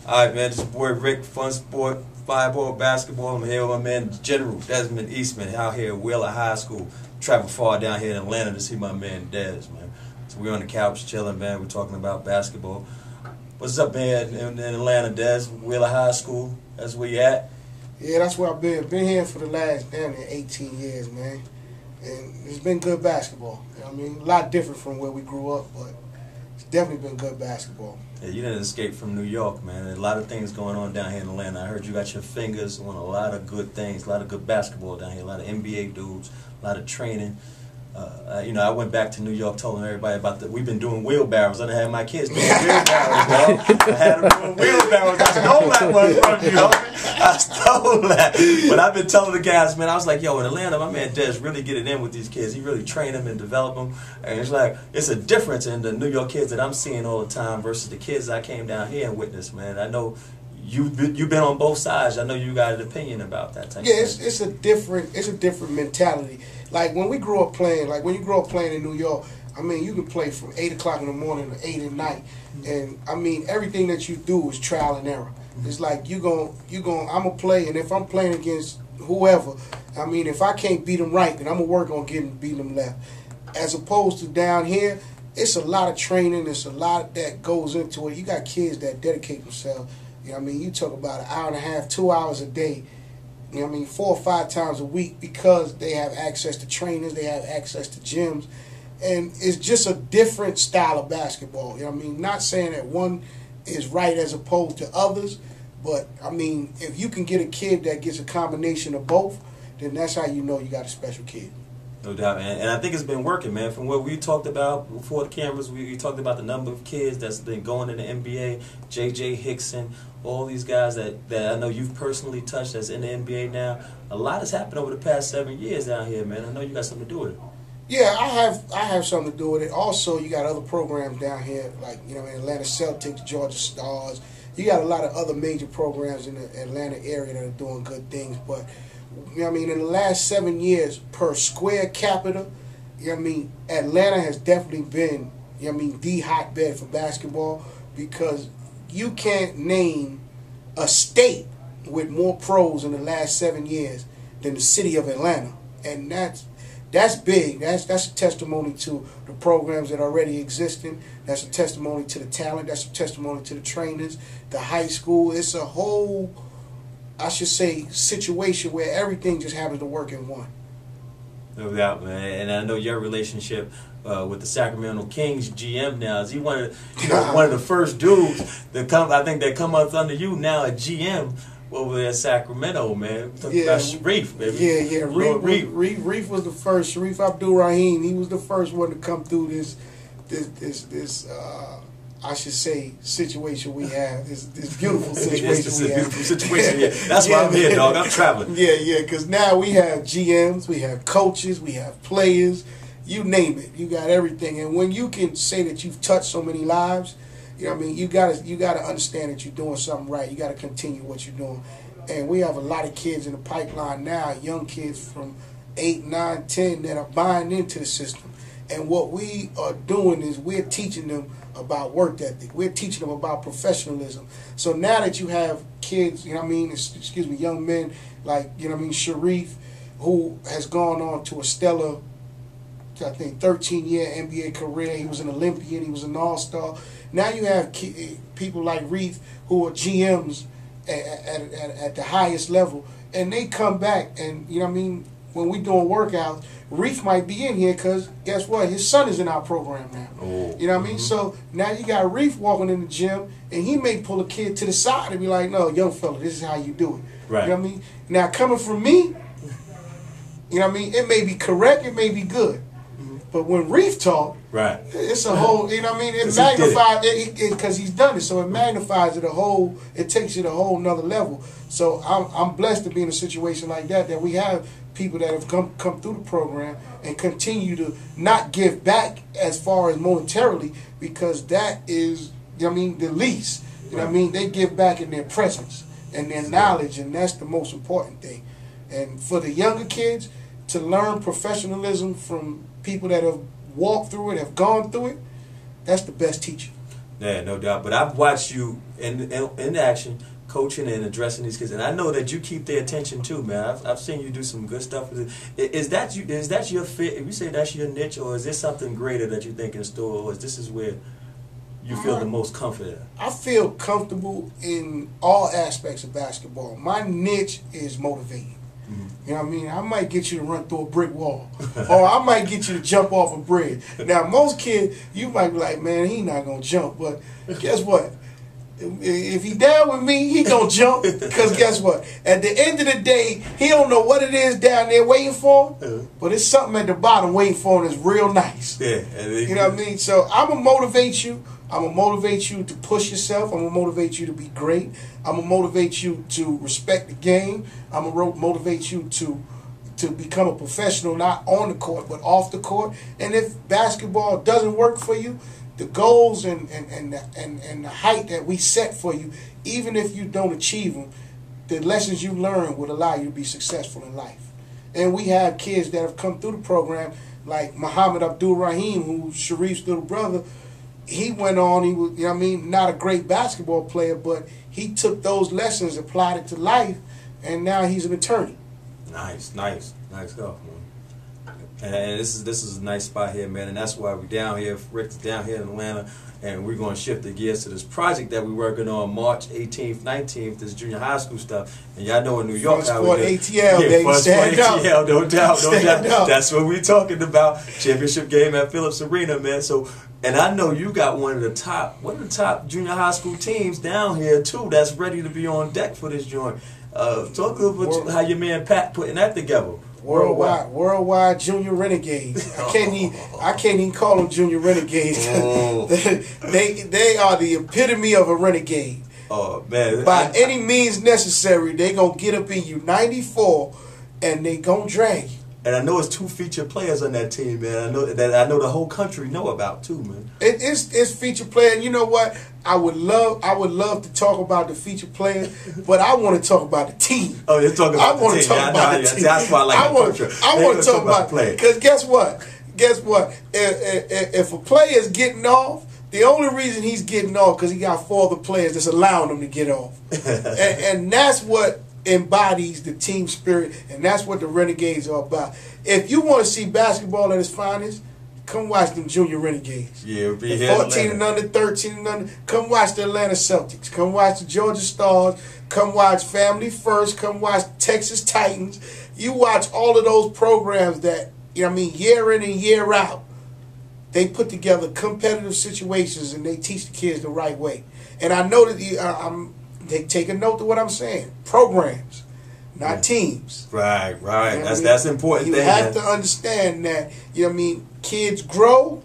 Alright, man, this is boy Rick, Funsport Basketball. I'm here with my man General Desmond Esmond out here at Wheeler High School. Traveled far down here in Atlanta to see my man Des, man. So we're on the couch chilling, man. We're talking about basketball. What's up, man, in Atlanta, Des? Wheeler High School, that's where you at? Yeah, that's where I've been. Been here for the last damn near 18 years, man. And it's been good basketball. You know what I mean? A lot different from where we grew up, but it's definitely been good basketball. Yeah, you didn't escape from New York, man. There's a lot of things going on down here in Atlanta. I heard you got your fingers on a lot of good things, a lot of good basketball down here, a lot of NBA dudes, a lot of training. I went back to New York telling everybody about we've been doing wheelbarrows. I done had my kids doing wheelbarrows, dog. I had them doing wheelbarrows. I stole that one from you, homie. I stole that. But I've been telling the guys, man, I was like, yo, in Atlanta, my man Des really get it in with these kids. He really train them and develop them. And it's like, it's a difference in the New York kids that I'm seeing all the time versus the kids I came down here and witnessed, man. I know you've been on both sides. I know you got an opinion about that type of thing. It's a different mentality. Like when you grow up playing in New York, I mean, you can play from 8 o'clock in the morning to 8 at night, and I mean everything that you do is trial and error. It's like I'm gonna play, and if I'm playing against whoever, I mean, if I can't beat them right, then I'm gonna work on beating them left. As opposed to down here, it's a lot of training. It's a lot that goes into it. You got kids that dedicate themselves. You know what I mean? You talk about an hour and a half, 2 hours a day. You know what I mean? 4 or 5 times a week because they have access to trainers, they have access to gyms, and it's just a different style of basketball. You know what I mean? Not saying that one is right as opposed to others, but I mean, if you can get a kid that gets a combination of both, then that's how you know you got a special kid. No doubt, man. And I think it's been working, man. From what we talked about before the cameras, we talked about the number of kids that's been going in the NBA, J.J. Hickson, all these guys that I know you've personally touched that's in the NBA now. A lot has happened over the past 7 years down here, man. I know you got something to do with it. Yeah, I have something to do with it. Also, you got other programs down here, like, you know, Atlanta Celtics, Georgia Stars. You got a lot of other major programs in the Atlanta area that are doing good things, but you know what I mean, in the last 7 years per square capita, you know what I mean, Atlanta has definitely been, you know what I mean, the hotbed for basketball, because you can't name a state with more pros in the last 7 years than the city of Atlanta. And that's big. That's a testimony to the programs that are already existing. That's a testimony to the talent. That's a testimony to the trainers, the high school. It's a whole, I should say, situation where everything just happens to work in one. No doubt, man. And I know your relationship with the Sacramento Kings GM now. Is he one of the first dudes that come up under you now at GM over there at Sacramento, man? Talking about Sharif, baby. Yeah. Reef was the first. Sharif Abdul-Rahim, he was the first one to come through this I should say, situation we have. This beautiful situation we have. Beautiful situation, yeah. That's why I'm here, dog. I'm traveling. Yeah, because now we have GMs, we have coaches, we have players, you name it. You got everything. And when you can say that you've touched so many lives, you know what I mean, you gotta understand that you're doing something right. You gotta continue what you're doing. And we have a lot of kids in the pipeline now, young kids from 8, 9, 10 that are buying into the system. And what we are doing is we're teaching them about work ethic. We're teaching them about professionalism. So now that you have kids, you know what I mean, young men like, you know what I mean, Sharif, who has gone on to a stellar, I think, 13-year NBA career. He was an Olympian. He was an All-Star. Now you have people like Reef who are GMs at the highest level, and they come back and, you know what I mean, when we doing workouts, Reef might be in here because guess what? His son is in our program now. Oh. You know what I mean? So now you got Reef walking in the gym, and he may pull a kid to the side and be like, "No, young fella, this is how you do it." Right. You know what I mean? Now coming from me, you know what I mean? It may be correct, it may be good. But when Reef talk, right, it's a whole, you know what I mean? It magnifies it because he's done it, so it magnifies it a whole, it takes it a whole nother level. So I'm blessed to be in a situation like that we have people that have come through the program and continue to not give back as far as monetarily, because that is, you know what I mean, the least. You know what I mean? They give back in their presence and their knowledge, and that's the most important thing. And for the younger kids to learn professionalism from people that have walked through it, have gone through it, that's the best teacher. Yeah, no doubt. But I've watched you in action, coaching and addressing these kids, and I know that you keep their attention too, man. I've seen you do some good stuff. Is that you? Is that your fit? If you say that's your niche, or is there something greater that you think in store, or is this is where you feel the most comfort? I feel comfortable in all aspects of basketball. My niche is motivating. You know what I mean? I might get you to run through a brick wall. Or I might get you to jump off a bridge. Now, most kids, you might be like, man, he not going to jump. But guess what? If he down with me, he going to jump. Because guess what? At the end of the day, he don't know what it is down there waiting for him. But it's something at the bottom waiting for him that's real nice. Yeah. You know what I mean? So I'm going to motivate you. I'm going to motivate you to push yourself. I'm going to motivate you to be great. I'm going to motivate you to respect the game. I'm going to motivate you to become a professional, not on the court, but off the court. And if basketball doesn't work for you, the goals and the height that we set for you, even if you don't achieve them, the lessons you learn would allow you to be successful in life. And we have kids that have come through the program, like Muhammad Abdul-Rahim, who's Sharif's little brother. He went on, he was, you know what I mean, not a great basketball player, but he took those lessons, applied it to life, and now he's an attorney. Nice stuff, man. And this is a nice spot here, man, and that's why we're down here. Rick's down here in Atlanta, and we're going to shift the gears to this project that we're working on March 18th, 19th, this junior high school stuff. And y'all know in New York how we do. ATL, baby, Funsport ATL, no doubt. That's what we're talking about. Championship game at Phillips Arena, man. So, and I know you got one of the top junior high school teams down here too that's ready to be on deck for this joint. Talk a little bit how your man Pat putting that together. Worldwide Junior Renegades. I can't even call them Junior Renegades. they are the epitome of a renegade. Oh man! By any means necessary, they gonna get up in you 94, and they gonna drag you. And I know it's 2 featured players on that team, man. I know the whole country know about too, man. It's featured player. And you know what? I would love to talk about the featured player, but I want to talk about the team. Oh, you're talking about the team. That's why I like I want to talk about the player. Because guess what? If a player is getting off, the only reason he's getting off because he got 4 other players that's allowing him to get off, and that's what embodies the team spirit, and that's what the Renegades are about. If you want to see basketball at its finest, come watch them Junior Renegades. Yeah, it'll be here 14 and under, 13 and under. Come watch the Atlanta Celtics. Come watch the Georgia Stars. Come watch Family First. Come watch Texas Titans. You watch all of those programs that, you know what I mean, year in and year out, they put together competitive situations and they teach the kids the right way. And I know that they take a note to what I'm saying. Programs, not teams. Right. You know That's important. You have to understand that, you know what I mean, kids grow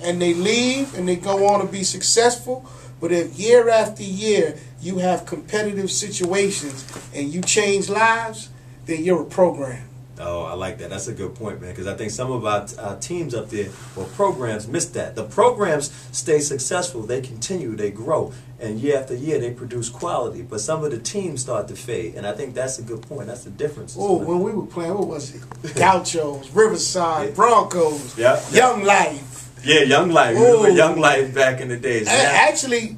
and they leave and they go on to be successful. But if year after year you have competitive situations and you change lives, then you're a program. Oh, I like that. That's a good point, man, because I think some of our teams up there or programs miss that. The programs stay successful. They continue. They grow. And year after year, they produce quality. But some of the teams start to fade. And I think that's a good point. That's the difference. Oh, when we were playing, what was it? Gauchos, Riverside, Broncos, Young Life. Yeah, Young Life. Remember Young Life back in the days. Actually,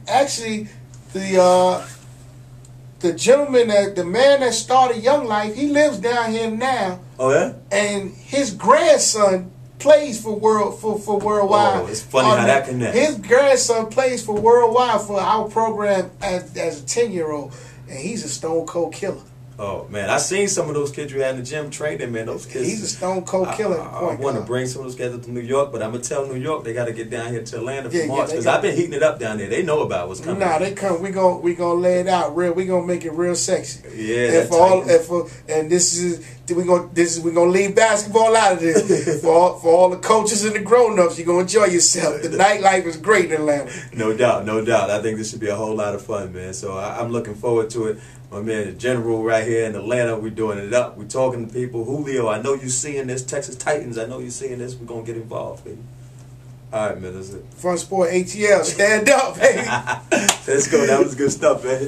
the gentleman, the man that started Young Life, he lives down here now. Oh yeah. And his grandson plays for Worldwide. Oh, it's funny how that connects. His grandson plays for Worldwide for our program as a 10-year-old, and he's a stone cold killer. Oh man, I seen some of those kids you had in the gym training, man. Those kids. He's a stone cold killer. I want to bring some of those guys up to New York, but I'm gonna tell New York they got to get down here to Atlanta for March because I've been heating it up down there. They know about what's coming. Nah, they come. We gonna lay it out real. We gonna make it real sexy. Yeah. And we gonna leave basketball out of this for all the coaches and the grown-ups. You're gonna enjoy yourself. The nightlife is great in Atlanta. No doubt. I think this should be a whole lot of fun, man. So I'm looking forward to it. My man, the General right here in Atlanta, we're doing it up. We're talking to people. Julio, I know you're seeing this. Texas Titans, I know you're seeing this. We're going to get involved, baby. All right, man, that's it. Funsport ATL, stand up, baby. Let's go. That was good stuff, man.